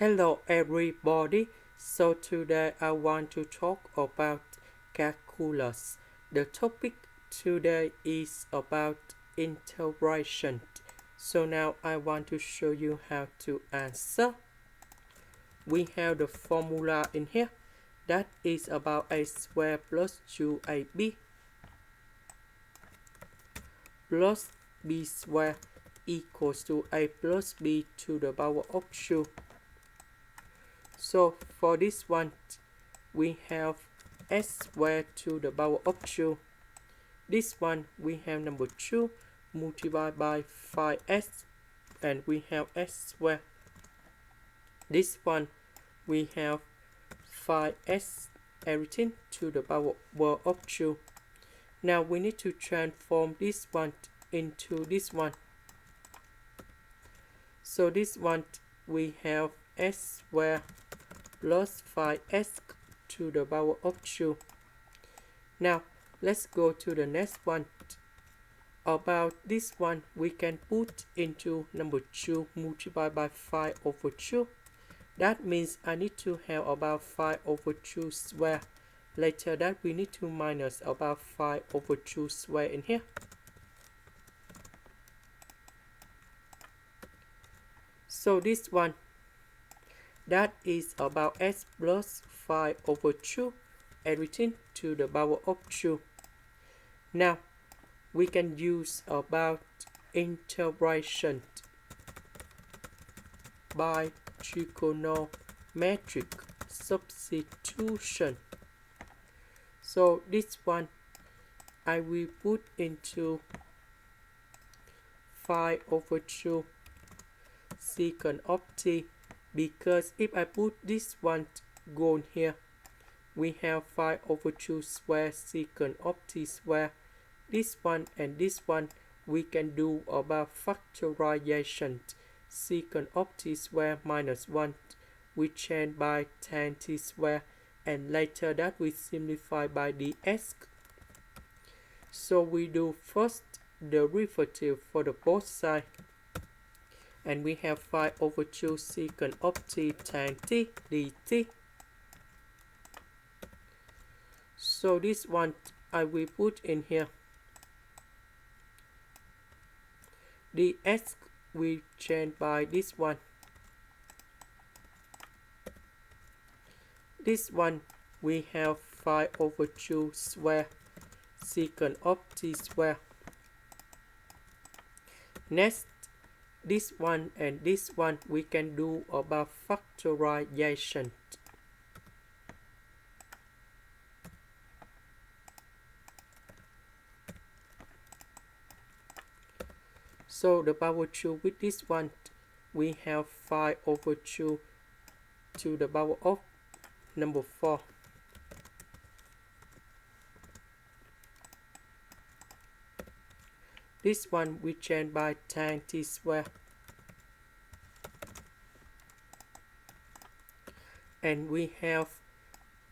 Hello everybody, so today I want to talk about calculus. The topic today is about integration. So now I want to show you how to answer. We have the formula in here, that is about a squared plus 2ab plus b squared equals to a plus b to the power of 2. So for this one, we have s squared to the power of 2. This one, we have number 2 multiplied by 5s, and we have s squared. This one, we have 5s everything to the power of 2. Now we need to transform this one into this one. So this one, we have s squared plus 5s to the power of 2. Now let's go to the next one. About this one, we can put into number 2 multiplied by 5 over 2. That means I need to have about 5 over 2 square. Later that we need to minus about 5 over 2 square in here. So this one, that is about s plus 5 over 2, everything to the power of 2. Now, we can use about integration by trigonometric substitution. So this one, I will put into 5 over 2 secant of t, because if I put this one gone here, we have 5 over 2 square secant of t square. This one and this one, we can do about factorization. Secant of t square minus 1, we change by tan t square, and later that we simplify by ds. So we do first derivative for the both sides, and we have 5 over 2 secant of t tan t dt. So this one I will put in here. ds we change by this one. This one, we have 5 over 2 square secant of t square. Next, this one and this one, we can do about factorization. So the power 2 with this one, we have 5 over 2 to the power of number 4. This one we change by tan t square. And we have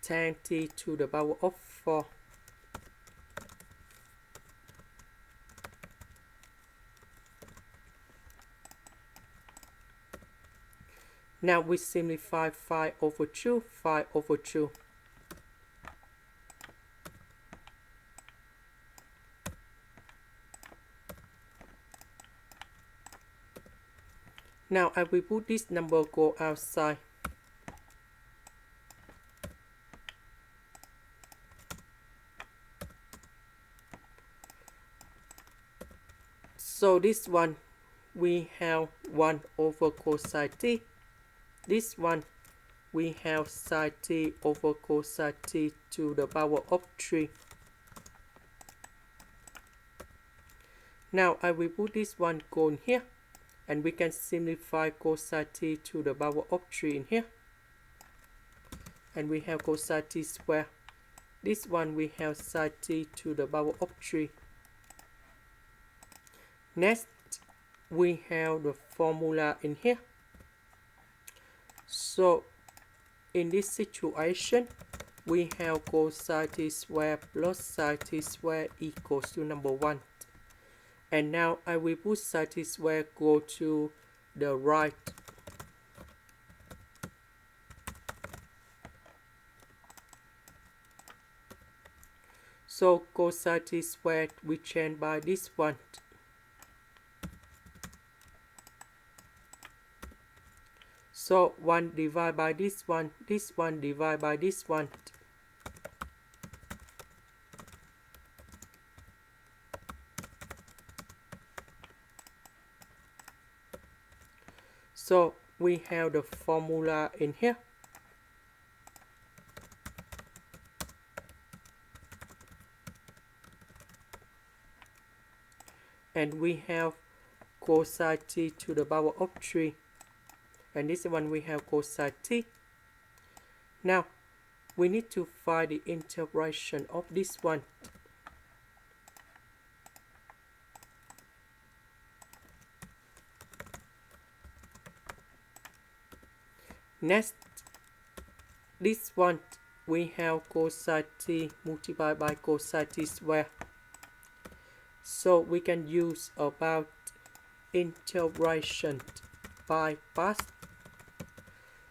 tan t to the power of 4. Now we simplify 5 over 2, 5 over 2. Now I will put this number go outside. So this one, we have 1 over cosine t. This one, we have sine t over cosine t to the power of 3. Now I will put this one gone here, and we can simplify cosine t to the power of 3 in here. And we have cosine t square. This one we have sine t to the power of 3. Next, we have the formula in here. So in this situation, we have cosine t square plus sine t square equals to number 1. And now I will put sine t square go to the right. So cosine t squared we change by this one. So 1 divided by this one divided by this one. So we have the formula in here. And we have cosine t to the power of 3. And this one we have cosine t. Now we need to find the integration of this one. Next, this one we have cosine t multiplied by cosine t squared. So we can use about integration by parts.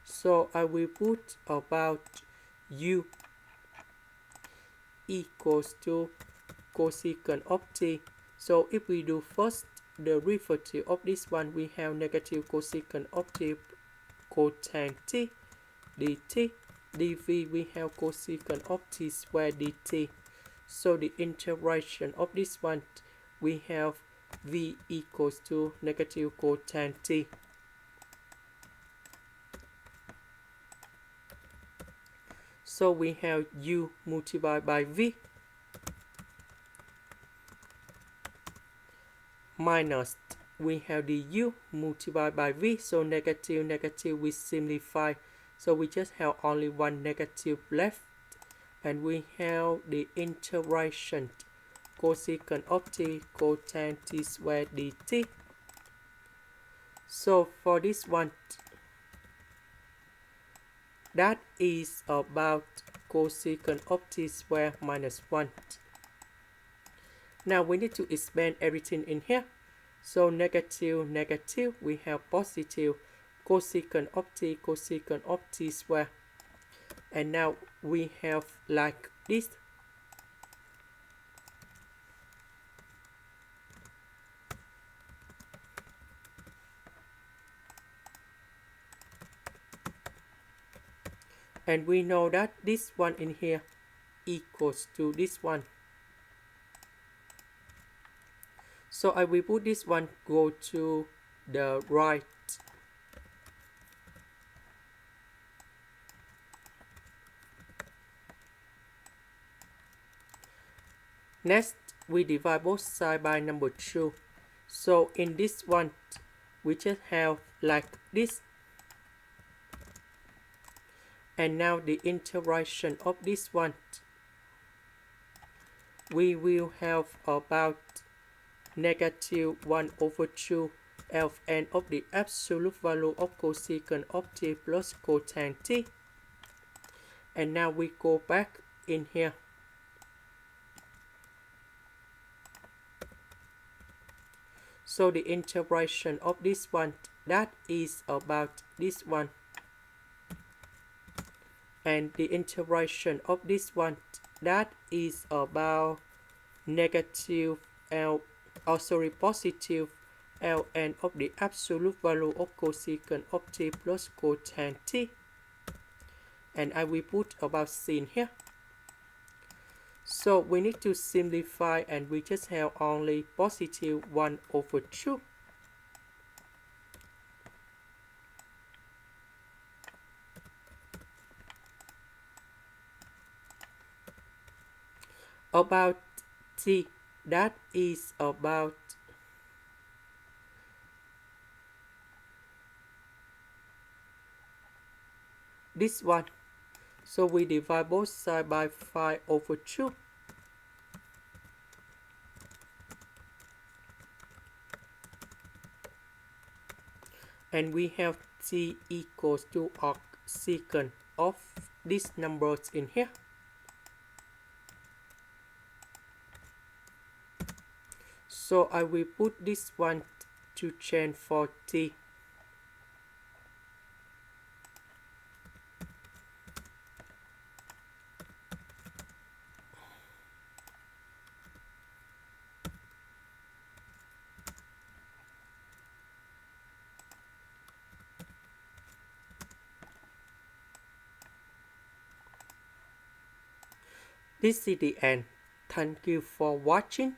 So I will put about u equals to cosecant of t. So if we do first the derivative of this one, we have negative cosecant of t cosine t dt. dv we have cosecant of t squared dt. So the integration of this one, we have v equals to negative cosine t. So we have u multiplied by v minus we have the u multiplied by v. So negative we simplify. So we just have only one negative left. And we have the integration cosecant of t cosine t squared dt. So for this one, that is about cosecant of t squared minus 1. Now we need to expand everything in here. So negative, we have positive cosecant of t squared. And now we have like this. And we know that this one in here equals to this one. So I will put this one go to the right. Next, we divide both sides by number 2. So in this one, we just have like this. And now the integration of this one, we will have about negative 1 over 2 ln of the absolute value of cosecant of t plus cosine t. And now we go back in here. So the integration of this one, that is about this one. And the integration of this one, that is about negative positive ln of the absolute value of cosecant of t plus cosine t. And I will put about sin here. So we need to simplify, and we just have only positive 1 over 2. About t, that is about this one. So we divide both sides by 5 over 2. And we have t equals to arcsecant of these numbers in here. So I will put this one to change for t. This is the end. Thank you for watching.